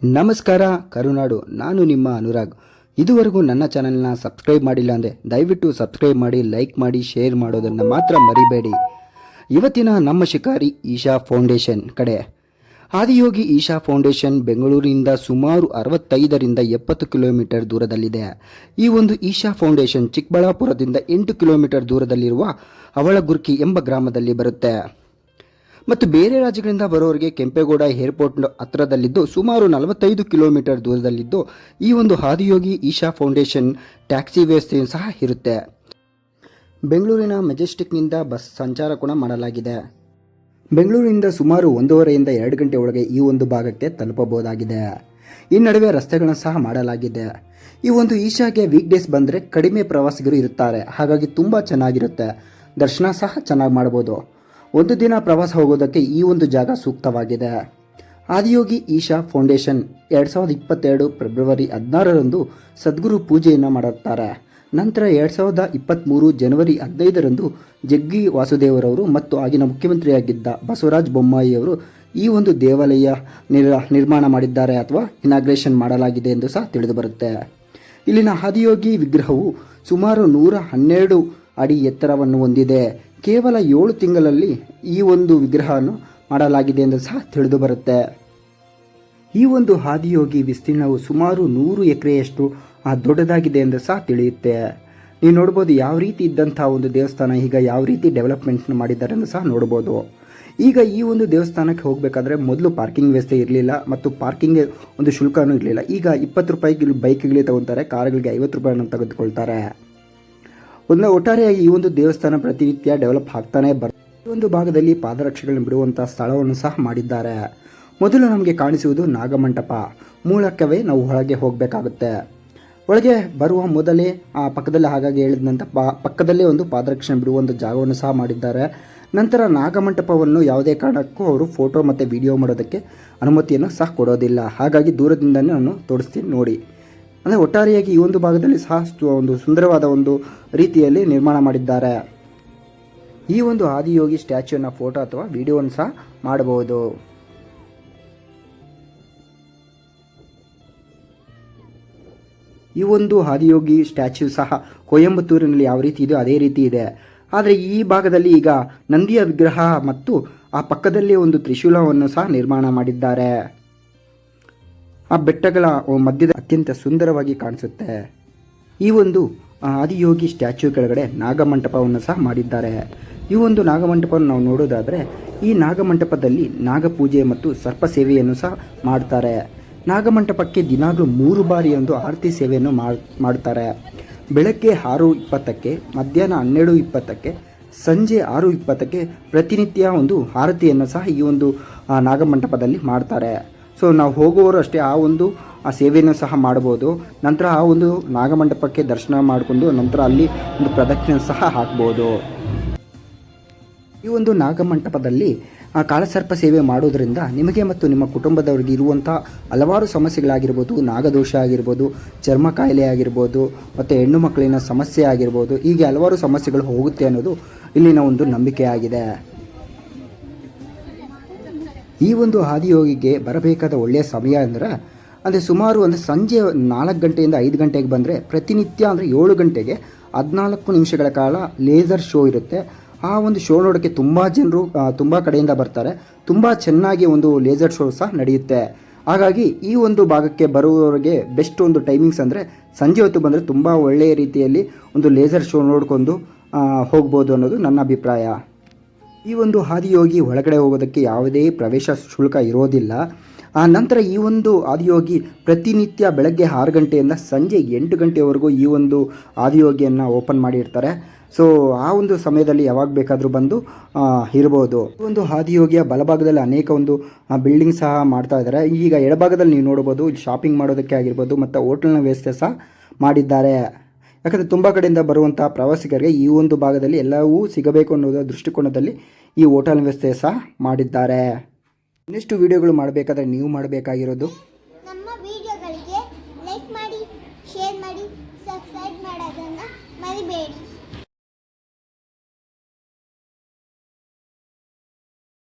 ನಮಸ್ಕಾರ ಕರುನಾಡು, ನಾನು ನಿಮ್ಮ ಅನುರಾಗ್. ಇದುವರೆಗೂ ನನ್ನ ಚಾನಲ್ನ ಸಬ್ಸ್ಕ್ರೈಬ್ ಮಾಡಿಲ್ಲ ಅಂದರೆ ದಯವಿಟ್ಟು ಸಬ್ಸ್ಕ್ರೈಬ್ ಮಾಡಿ, ಲೈಕ್ ಮಾಡಿ, ಶೇರ್ ಮಾಡೋದನ್ನು ಮಾತ್ರ ಮರಿಬೇಡಿ. ಇವತ್ತಿನ ನಮ್ಮ ಶಿಕಾರಿ ಈಶಾ ಫೌಂಡೇಶನ್ ಕಡೆ. ಆದಿಯೋಗಿ ಈಶಾ ಫೌಂಡೇಶನ್ ಬೆಂಗಳೂರಿನಿಂದ ಸುಮಾರು 65ರಿಂದ 70 ಕಿಲೋಮೀಟರ್ ದೂರದಲ್ಲಿದೆ. ಈ ಒಂದು ಈಶಾ ಫೌಂಡೇಶನ್ ಚಿಕ್ಕಬಳ್ಳಾಪುರದಿಂದ 8 ಕಿಲೋಮೀಟರ್ ದೂರದಲ್ಲಿರುವ ಅವಳಗುರ್ಕಿ ಎಂಬ ಗ್ರಾಮದಲ್ಲಿ ಬರುತ್ತೆ. ಮತ್ತು ಬೇರೆ ರಾಜ್ಯಗಳಿಂದ ಬರೋರಿಗೆ ಕೆಂಪೇಗೌಡ ಏರ್ಪೋರ್ಟ್ ಹತ್ತಿರದಲ್ಲಿದ್ದು ಸುಮಾರು 45 ಕಿಲೋಮೀಟರ್ ದೂರದಲ್ಲಿದ್ದು ಈ ಒಂದು ಆದಿಯೋಗಿ ಈಶಾ ಫೌಂಡೇಶನ್ ಟ್ಯಾಕ್ಸಿ ವ್ಯವಸ್ಥೆಯೂ ಸಹ ಇರುತ್ತೆ. ಬೆಂಗಳೂರಿನ ಮೆಜೆಸ್ಟಿಕ್ನಿಂದ ಬಸ್ ಸಂಚಾರ ಕೂಡ ಮಾಡಲಾಗಿದೆ. ಬೆಂಗಳೂರಿನಿಂದ ಸುಮಾರು 1.5ರಿಂದ 2 ಗಂಟೆ ಒಳಗೆ ಈ ಒಂದು ಭಾಗಕ್ಕೆ ತಲುಪಬಹುದಾಗಿದೆ. ಈ ನಡುವೆ ರಸ್ತೆಗಳನ್ನು ಸಹ ಮಾಡಲಾಗಿದೆ. ಈ ಒಂದು ಈಶಾಗೆ ವೀಕ್ ಡೇಸ್ ಬಂದರೆ ಕಡಿಮೆ ಪ್ರವಾಸಿಗರು ಇರುತ್ತಾರೆ, ಹಾಗಾಗಿ ತುಂಬ ಚೆನ್ನಾಗಿರುತ್ತೆ. ದರ್ಶನ ಸಹ ಚೆನ್ನಾಗಿ ಮಾಡ್ಬೋದು. ಒಂದು ದಿನ ಪ್ರವಾಸ ಹೋಗೋದಕ್ಕೆ ಈ ಒಂದು ಜಾಗ ಸೂಕ್ತವಾಗಿದೆ. ಆದಿಯೋಗಿ ಈಶಾ ಫೌಂಡೇಶನ್ 2022 ಫೆಬ್ರವರಿ 16ರಂದು ಸದ್ಗುರು ಪೂಜೆಯನ್ನು ಮಾಡುತ್ತಾರೆ. ನಂತರ 2023 ಜನವರಿ 15ರಂದು ಜಗ್ಗಿ ವಾಸುದೇವರವರು ಮತ್ತು ಆಗಿನ ಮುಖ್ಯಮಂತ್ರಿಯಾಗಿದ್ದ ಬಸವರಾಜ ಬೊಮ್ಮಾಯಿಯವರು ಈ ಒಂದು ದೇವಾಲಯ ನಿರ್ಮಾಣ ಮಾಡಿದ್ದಾರೆ ಅಥವಾ ಇನಾಗ್ರೇಷನ್ ಮಾಡಲಾಗಿದೆ ಎಂದು ಸಹ ತಿಳಿದುಬರುತ್ತೆ. ಇಲ್ಲಿನ ಆದಿಯೋಗಿ ವಿಗ್ರಹವು ಸುಮಾರು 112 ಅಡಿ ಎತ್ತರವನ್ನು ಹೊಂದಿದೆ. ಕೇವಲ 7 ತಿಂಗಳಲ್ಲಿ ಈ ಒಂದು ವಿಗ್ರಹವನ್ನು ಮಾಡಲಾಗಿದೆ ಎಂದು ಸಹ ತಿಳಿದು ಬರುತ್ತೆ. ಈ ಒಂದು ಆದಿಯೋಗಿ ವಿಸ್ತೀರ್ಣವು ಸುಮಾರು 100 ಎಕರೆಯಷ್ಟು ದೊಡ್ಡದಾಗಿದೆ ಎಂದು ಸಹ ತಿಳಿಯುತ್ತೆ. ನೀವು ನೋಡ್ಬೋದು ಯಾವ ರೀತಿ ಇದ್ದಂಥ ಒಂದು ದೇವಸ್ಥಾನ ಈಗ ಯಾವ ರೀತಿ ಡೆವಲಪ್ಮೆಂಟ್ ಮಾಡಿದ್ದಾರೆ ಎಂದು ಸಹ ನೋಡ್ಬೋದು. ಈಗ ಈ ಒಂದು ದೇವಸ್ಥಾನಕ್ಕೆ ಹೋಗಬೇಕಾದ್ರೆ ಮೊದಲು ಪಾರ್ಕಿಂಗ್ ವ್ಯವಸ್ಥೆ ಇರಲಿಲ್ಲ ಮತ್ತು ಪಾರ್ಕಿಂಗ್ ಒಂದು ಶುಲ್ಕನೂ ಇರಲಿಲ್ಲ. ಈಗ 20 ರೂಪಾಯಿಗೆ ಬೈಕ್ಗಳಿಗೆ ತಗೊತಾರೆ, ಕಾರುಗಳಿಗೆ 50 ರೂಪಾಯಿಯನ್ನು ತೆಗೆದುಕೊಳ್ತಾರೆ. ಒಟ್ಟಾರೆಯಾಗಿ ಈ ಒಂದು ದೇವಸ್ಥಾನ ಪ್ರತಿನಿತ್ಯ ಡೆವಲಪ್ ಆಗ್ತಾನೆ ಬರ್ತದೆ. ಈ ಒಂದು ಭಾಗದಲ್ಲಿ ಪಾದರಕ್ಷೆಗಳನ್ನು ಬಿಡುವಂಥ ಸ್ಥಳವನ್ನು ಸಹ ಮಾಡಿದ್ದಾರೆ. ಮೊದಲು ನಮಗೆ ಕಾಣಿಸುವುದು ನಾಗಮಂಟಪ. ಮೂಲಕವೇ ನಾವು ಒಳಗೆ ಹೋಗಬೇಕಾಗುತ್ತೆ. ಒಳಗೆ ಬರುವ ಮೊದಲೇ ಆ ಪಕ್ಕದಲ್ಲಿ ಹಾಗಾಗಿ ಹೇಳಿದಂಥ ಪಕ್ಕದಲ್ಲೇ ಒಂದು ಪಾದರಕ್ಷಣೆ ಬಿಡುವಂಥ ಜಾಗವನ್ನು ಸಹ ಮಾಡಿದ್ದಾರೆ. ನಂತರ ನಾಗಮಂಟಪವನ್ನು ಯಾವುದೇ ಕಾರಣಕ್ಕೂ ಅವರು ಫೋಟೋ ಮತ್ತು ವಿಡಿಯೋ ಮಾಡೋದಕ್ಕೆ ಅನುಮತಿಯನ್ನು ಸಹ ಕೊಡೋದಿಲ್ಲ. ಹಾಗಾಗಿ ದೂರದಿಂದಲೇ ನಾನು ತೋರಿಸ್ತೀನಿ ನೋಡಿ. ಅಂದರೆ ಒಟ್ಟಾರೆಯಾಗಿ ಈ ಒಂದು ಭಾಗದಲ್ಲಿ ಸಹ ಒಂದು ಸುಂದರವಾದ ಒಂದು ರೀತಿಯಲ್ಲಿ ನಿರ್ಮಾಣ ಮಾಡಿದ್ದಾರೆ. ಈ ಒಂದು ಆದಿಯೋಗಿ ಸ್ಟ್ಯಾಚ್ಯೂನ ಫೋಟೋ ಅಥವಾ ವಿಡಿಯೋವನ್ನು ಸಹ ಮಾಡಬಹುದು. ಈ ಒಂದು ಆದಿಯೋಗಿ ಸ್ಟ್ಯಾಚ್ಯೂ ಸಹ ಕೊಯಂಬತ್ತೂರಿನಲ್ಲಿ ಯಾವ ರೀತಿ ಇದೆಯೋ ಅದೇ ರೀತಿ ಇದೆ. ಆದರೆ ಈ ಭಾಗದಲ್ಲಿ ಈಗ ನಂದಿಯ ವಿಗ್ರಹ ಮತ್ತು ಆ ಪಕ್ಕದಲ್ಲಿ ಒಂದು ತ್ರಿಶೂಲವನ್ನು ಸಹ ನಿರ್ಮಾಣ ಮಾಡಿದ್ದಾರೆ. ಆ ಬೆಟ್ಟಗಳ ಮಧ್ಯದ ಅತ್ಯಂತ ಸುಂದರವಾಗಿ ಕಾಣಿಸುತ್ತೆ. ಈ ಒಂದು ಆದಿಯೋಗಿ ಸ್ಟ್ಯಾಚ್ಯೂ ಕೆಳಗಡೆ ನಾಗಮಂಟಪವನ್ನು ಸಹ ಮಾಡಿದ್ದಾರೆ. ಈ ಒಂದು ನಾಗಮಂಟಪವನ್ನು ನಾವು ನೋಡೋದಾದರೆ ಈ ನಾಗಮಂಟಪದಲ್ಲಿ ನಾಗಪೂಜೆ ಮತ್ತು ಸರ್ಪ ಸೇವೆಯನ್ನು ಸಹ ಮಾಡ್ತಾರೆ. ನಾಗಮಂಟಪಕ್ಕೆ ದಿನಾಗಲೂ 3 ಬಾರಿ ಒಂದು ಆರತಿ ಸೇವೆಯನ್ನು ಮಾಡ್ತಾರೆ. ಬೆಳಗ್ಗೆ 6:20ಕ್ಕೆ, ಮಧ್ಯಾಹ್ನ 12:20ಕ್ಕೆ, ಸಂಜೆ 6:20ಕ್ಕೆ ಪ್ರತಿನಿತ್ಯ ಒಂದು ಆರತಿಯನ್ನು ಸಹ ಈ ಒಂದು ನಾಗಮಂಟಪದಲ್ಲಿ ಮಾಡ್ತಾರೆ. ಸೊ ನಾವು ಹೋಗುವವರು ಅಷ್ಟೇ ಆ ಸೇವೆಯನ್ನು ಸಹ ಮಾಡ್ಬೋದು. ನಂತರ ಆ ಒಂದು ನಾಗಮಂಟಪಕ್ಕೆ ದರ್ಶನ ಮಾಡಿಕೊಂಡು ನಂತರ ಅಲ್ಲಿ ಒಂದು ಪ್ರದಕ್ಷಿಣೆ ಸಹ ಹಾಕ್ಬೋದು. ಈ ಒಂದು ನಾಗಮಂಟಪದಲ್ಲಿ ಕಾಳಸರ್ಪ ಸೇವೆ ಮಾಡೋದರಿಂದ ನಿಮಗೆ ಮತ್ತು ನಿಮ್ಮ ಕುಟುಂಬದವರಿಗೆ ಇರುವಂಥ ಹಲವಾರು ಸಮಸ್ಯೆಗಳಾಗಿರ್ಬೋದು, ನಾಗದೋಷ ಆಗಿರ್ಬೋದು, ಚರ್ಮ ಕಾಯಿಲೆ ಆಗಿರ್ಬೋದು, ಮತ್ತು ಹೆಣ್ಣು ಮಕ್ಕಳಿನ ಸಮಸ್ಯೆ ಆಗಿರ್ಬೋದು, ಹೀಗೆ ಹಲವಾರು ಸಮಸ್ಯೆಗಳು ಹೋಗುತ್ತೆ ಅನ್ನೋದು ಇಲ್ಲಿನ ಒಂದು ನಂಬಿಕೆ ಆಗಿದೆ. ಈ ಒಂದು ಆದಿಯೋಗಿಗೆ ಬರಬೇಕಾದ ಒಳ್ಳೆಯ ಸಮಯ ಅಂದರೆ ಸುಮಾರು ಸಂಜೆ 4 ಗಂಟೆಯಿಂದ 5 ಗಂಟೆಗೆ ಬಂದರೆ ಪ್ರತಿನಿತ್ಯ ಅಂದರೆ 7 ಗಂಟೆಗೆ 14 ನಿಮಿಷಗಳ ಕಾಲ ಲೇಸರ್ ಶೋ ಇರುತ್ತೆ. ಆ ಒಂದು ಶೋ ನೋಡೋಕ್ಕೆ ತುಂಬ ಜನರು ತುಂಬ ಕಡೆಯಿಂದ ಬರ್ತಾರೆ. ತುಂಬ ಚೆನ್ನಾಗಿ ಒಂದು ಲೇಸರ್ ಶೋ ಸಹ ನಡೆಯುತ್ತೆ. ಹಾಗಾಗಿ ಈ ಒಂದು ಭಾಗಕ್ಕೆ ಬರುವವರಿಗೆ ಬೆಸ್ಟ್ ಒಂದು ಟೈಮಿಂಗ್ಸ್ ಅಂದರೆ ಸಂಜೆ ಹೊತ್ತು ಬಂದರೆ ತುಂಬ ಒಳ್ಳೆಯ ರೀತಿಯಲ್ಲಿ ಒಂದು ಲೇಸರ್ ಶೋ ನೋಡಿಕೊಂಡು ಹೋಗ್ಬೋದು ಅನ್ನೋದು ನನ್ನ ಅಭಿಪ್ರಾಯ. ಈ ಒಂದು ಆದಿಯೋಗಿ ಒಳಗಡೆ ಹೋಗೋದಕ್ಕೆ ಯಾವುದೇ ಪ್ರವೇಶ ಶುಲ್ಕ ಇರೋದಿಲ್ಲ. ನಂತರ ಈ ಒಂದು ಆದಿಯೋಗಿ ಪ್ರತಿನಿತ್ಯ ಬೆಳಗ್ಗೆ 6 ಗಂಟೆಯಿಂದ ಸಂಜೆ 8 ಗಂಟೆವರೆಗೂ ಈ ಒಂದು ಆದಿಯೋಗಿಯನ್ನು ಓಪನ್ ಮಾಡಿರ್ತಾರೆ. ಸೊ ಆ ಒಂದು ಸಮಯದಲ್ಲಿ ಯಾವಾಗ ಬೇಕಾದರೂ ಬಂದು ಇರ್ಬೋದು. ಈ ಒಂದು ಆದಿಯೋಗಿಯ ಬಲಭಾಗದಲ್ಲಿ ಅನೇಕ ಒಂದು ಬಿಲ್ಡಿಂಗ್ ಸಹ ಮಾಡ್ತಾ ಇದ್ದಾರೆ. ಈಗ ಎಡಭಾಗದಲ್ಲಿ ನೀವು ನೋಡ್ಬೋದು, ಇಲ್ಲಿ ಶಾಪಿಂಗ್ ಮಾಡೋದಕ್ಕೆ ಆಗಿರ್ಬೋದು ಮತ್ತು ಹೋಟೆಲ್ನ ವ್ಯವಸ್ಥೆ ಸಹ ಮಾಡಿದ್ದಾರೆ. ಯಾಕಂದರೆ ತುಂಬ ಕಡೆಯಿಂದ ಬರುವಂಥ ಪ್ರವಾಸಿಗರಿಗೆ ಈ ಒಂದು ಭಾಗದಲ್ಲಿ ಎಲ್ಲವೂ ಸಿಗಬೇಕು ಅನ್ನೋದು ದೃಷ್ಟಿಕೋನದಲ್ಲಿ ಈ ಹೋಟೆಲ್ ವ್ಯವಸ್ಥೆ ಸಹ ಮಾಡಿದ್ದಾರೆ. ಇನ್ನಷ್ಟು ವಿಡಿಯೋಗಳು ಮಾಡಬೇಕಾದ್ರೆ ನೀವು ಮಾಡಬೇಕಾಗಿರೋದು